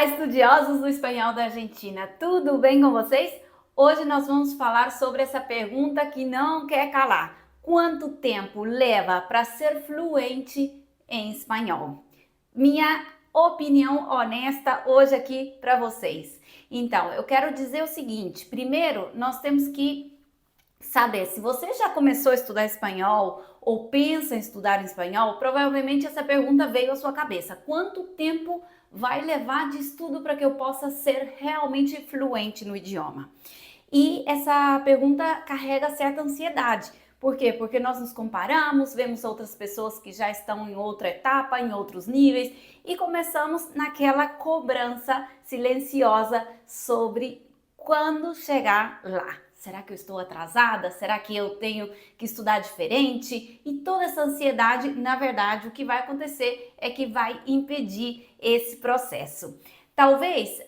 Olá, estudiosos do espanhol da Argentina, tudo bem com vocês? Hoje nós vamos falar sobre essa pergunta que não quer calar. Quanto tempo leva para ser fluente em espanhol? Minha opinião honesta hoje aqui para vocês. Então, eu quero dizer o seguinte: primeiro, nós temos que saber se você já começou a estudar espanhol ou pensa em estudar espanhol. Provavelmente essa pergunta veio à sua cabeça: quanto tempo vai levar de estudo para que eu possa ser realmente fluente no idioma? E essa pergunta carrega certa ansiedade. Por quê? Porque nós nos comparamos, vemos outras pessoas que já estão em outra etapa, em outros níveis, e começamos naquela cobrança silenciosa sobre quando chegar lá. Será que eu estou atrasada? Será que eu tenho que estudar diferente? E toda essa ansiedade, na verdade, o que vai acontecer é que vai impedir esse processo. Talvez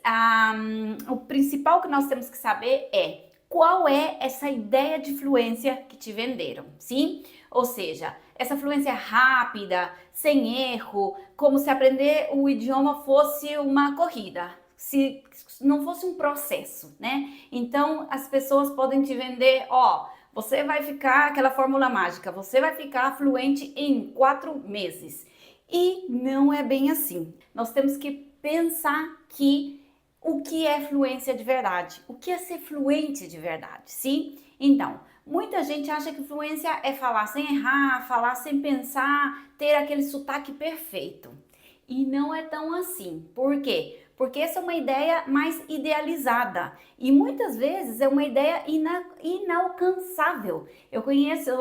o principal que nós temos que saber é qual é essa ideia de fluência que te venderam, sim? Ou seja, essa fluência rápida, sem erro, como se aprender o idioma fosse uma corrida, se não fosse um processo, né? Então as pessoas podem te vender, ó, você vai ficar, aquela fórmula mágica, você vai ficar fluente em 4 meses. E não é bem assim. Nós temos que pensar que o que é fluência de verdade, o que é ser fluente de verdade, sim? Então, muita gente acha que fluência é falar sem errar, falar sem pensar, ter aquele sotaque perfeito. E não é tão assim. Por quê? Porque essa é uma ideia mais idealizada e muitas vezes é uma ideia inalcançável. Eu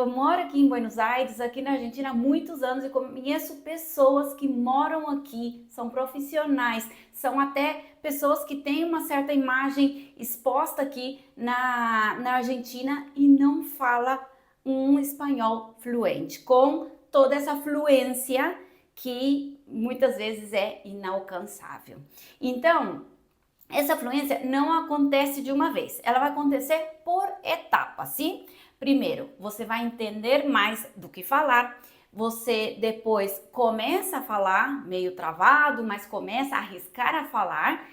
moro aqui em Buenos Aires, aqui na Argentina há muitos anos e conheço pessoas que moram aqui, são profissionais, são até pessoas que têm uma certa imagem exposta aqui na Argentina e não fala um espanhol fluente, com toda essa fluência que muitas vezes é inalcançável. Então, essa fluência não acontece de uma vez, ela vai acontecer por etapas, sim? Primeiro, você vai entender mais do que falar, você depois começa a falar meio travado, mas começa a arriscar a falar,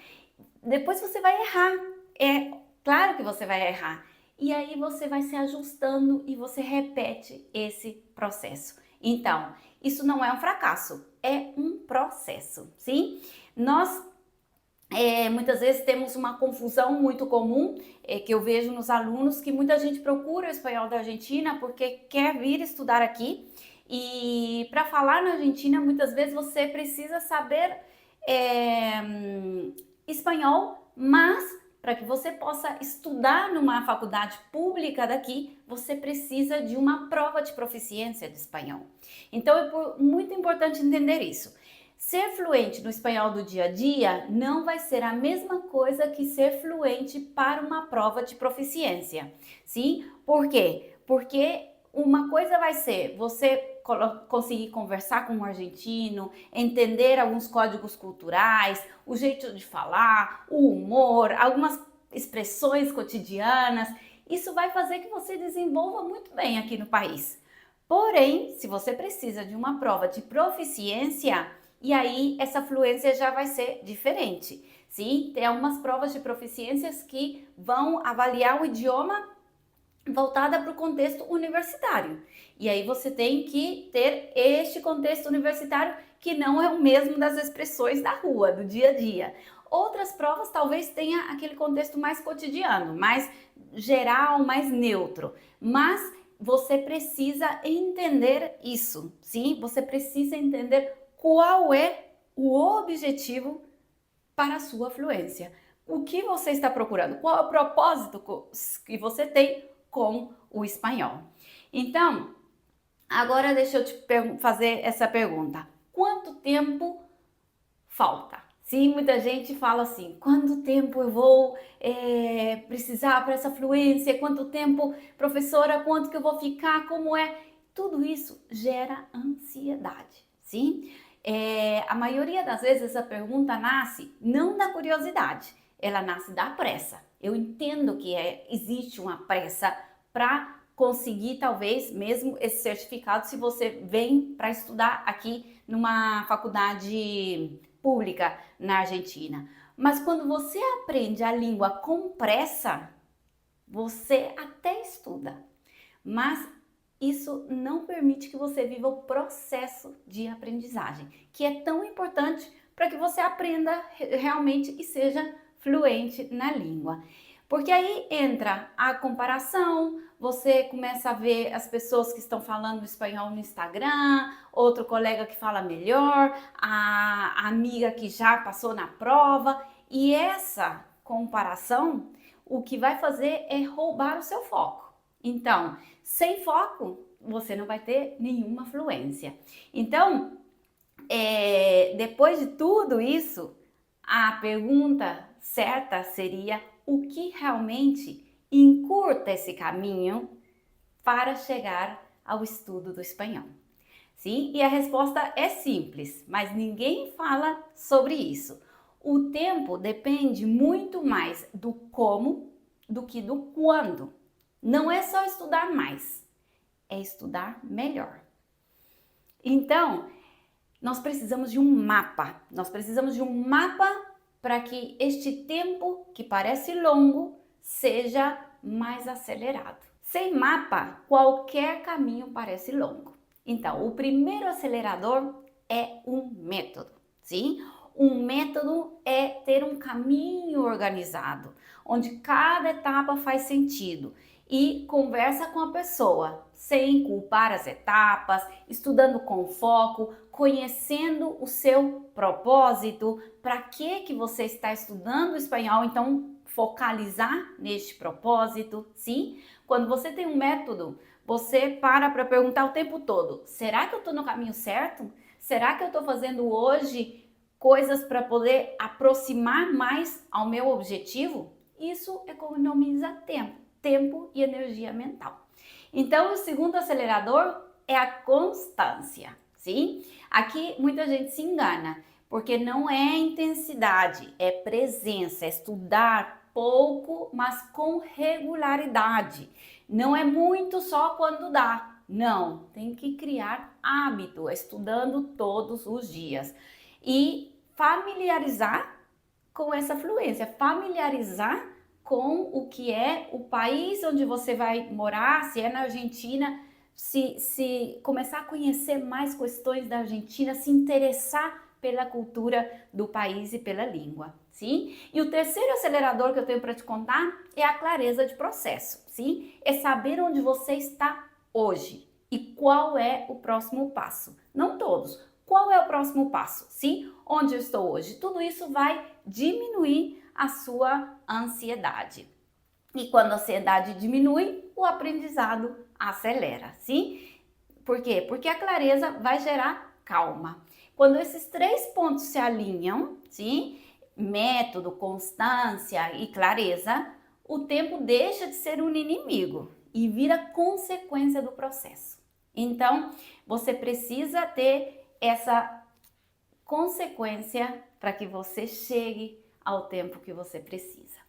depois você vai errar, é claro que você vai errar, e aí você vai se ajustando e você repete esse processo. Então, isso não é um fracasso, é um processo, sim? Nós muitas vezes temos uma confusão muito comum que eu vejo nos alunos, que muita gente procura o espanhol da Argentina porque quer vir estudar aqui, e para falar na Argentina muitas vezes você precisa saber espanhol, mas para que você possa estudar numa faculdade pública daqui, você precisa de uma prova de proficiência de espanhol. Então é muito importante entender isso. Ser fluente no espanhol do dia a dia não vai ser a mesma coisa que ser fluente para uma prova de proficiência, sim? Por quê? Porque uma coisa vai ser você conseguir conversar com um argentino, entender alguns códigos culturais, o jeito de falar, o humor, algumas expressões cotidianas. Isso vai fazer que você desenvolva muito bem aqui no país. Porém, se você precisa de uma prova de proficiência, e aí essa fluência já vai ser diferente. Sim, tem algumas provas de proficiências que vão avaliar o idioma voltada para o contexto universitário. E aí você tem que ter este contexto universitário que não é o mesmo das expressões da rua, do dia a dia. Outras provas talvez tenha aquele contexto mais cotidiano, mais geral, mais neutro, mas você precisa entender isso, sim? Você precisa entender qual é o objetivo para a sua fluência. O que você está procurando? Qual é o propósito que você tem com o espanhol? Então, agora deixa eu te fazer essa pergunta. Quanto tempo falta? Sim, muita gente fala assim, quanto tempo eu vou precisar para essa fluência? Quanto tempo, professora, quanto que eu vou ficar? Como é? Tudo isso gera ansiedade, sim? A maioria das vezes essa pergunta nasce não da curiosidade, ela nasce da pressa. Eu entendo que existe uma pressa para conseguir talvez mesmo esse certificado se você vem para estudar aqui numa faculdade pública na Argentina. Mas quando você aprende a língua com pressa, você até estuda, mas isso não permite que você viva o processo de aprendizagem, que é tão importante para que você aprenda realmente e seja fluente na língua. Porque aí entra a comparação, você começa a ver as pessoas que estão falando espanhol no Instagram, outro colega que fala melhor, a amiga que já passou na prova, e essa comparação, o que vai fazer é roubar o seu foco. Então, sem foco, você não vai ter nenhuma fluência. Então, depois de tudo isso, a pergunta certa seria: o que realmente encurta esse caminho para chegar ao estudo do espanhol? Sim, e a resposta é simples, mas ninguém fala sobre isso. O tempo depende muito mais do como do que do quando. Não é só estudar mais, é estudar melhor. Então, nós precisamos de um mapa. Nós precisamos de um mapa para que este tempo, que parece longo, seja mais acelerado. Sem mapa, qualquer caminho parece longo. Então, o primeiro acelerador é um método, sim? Um método é ter um caminho organizado, onde cada etapa faz sentido e conversa com a pessoa, sem culpar as etapas, estudando com foco, conhecendo o seu propósito, para que você está estudando espanhol, então focalizar neste propósito, sim? Quando você tem um método, você para perguntar o tempo todo: será que eu estou no caminho certo? Será que eu estou fazendo hoje coisas para poder aproximar mais ao meu objetivo? Isso economiza tempo e energia mental. Então, o segundo acelerador é a constância, sim? Aqui muita gente se engana, porque não é intensidade, é presença, é estudar pouco, mas com regularidade. Não é muito só quando dá. Não, tem que criar hábito, estudando todos os dias. E familiarizar com essa fluência, familiarizar com o que é o país onde você vai morar, se é na Argentina, se começar a conhecer mais questões da Argentina, se interessar pela cultura do país e pela língua, sim? E o terceiro acelerador que eu tenho para te contar é a clareza de processo, sim? É saber onde você está hoje e qual é o próximo passo. Não todos. Qual é o próximo passo? Sim? Onde eu estou hoje? Tudo isso vai diminuir a sua ansiedade. E quando a ansiedade diminui, o aprendizado acelera, sim? Por quê? Porque a clareza vai gerar calma. Quando esses três pontos se alinham, sim? Método, constância e clareza, o tempo deixa de ser um inimigo e vira consequência do processo. Então, você precisa ter essa consequência para que você chegue ao tempo que você precisa.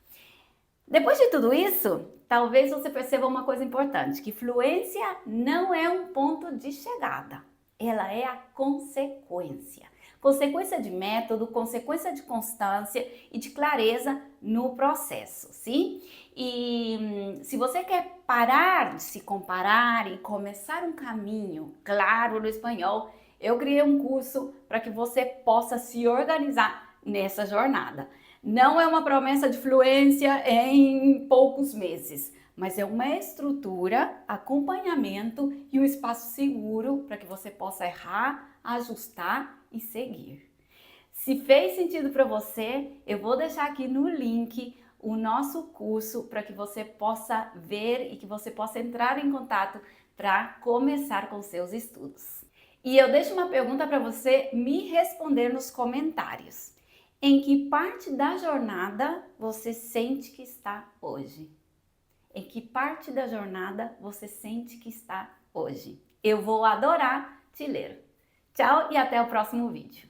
Depois de tudo isso, talvez você perceba uma coisa importante, que fluência não é um ponto de chegada, ela é a consequência. Consequência de método, consequência de constância e de clareza no processo, sim? E se você quer parar de se comparar e começar um caminho claro no espanhol, eu criei um curso para que você possa se organizar nessa jornada. Não é uma promessa de fluência em poucos meses, mas é uma estrutura, acompanhamento e um espaço seguro para que você possa errar, ajustar e seguir. Se fez sentido para você, eu vou deixar aqui no link o nosso curso para que você possa ver e que você possa entrar em contato para começar com seus estudos. E eu deixo uma pergunta para você me responder nos comentários. Em que parte da jornada você sente que está hoje? Em que parte da jornada você sente que está hoje? Eu vou adorar te ler. Tchau e até o próximo vídeo.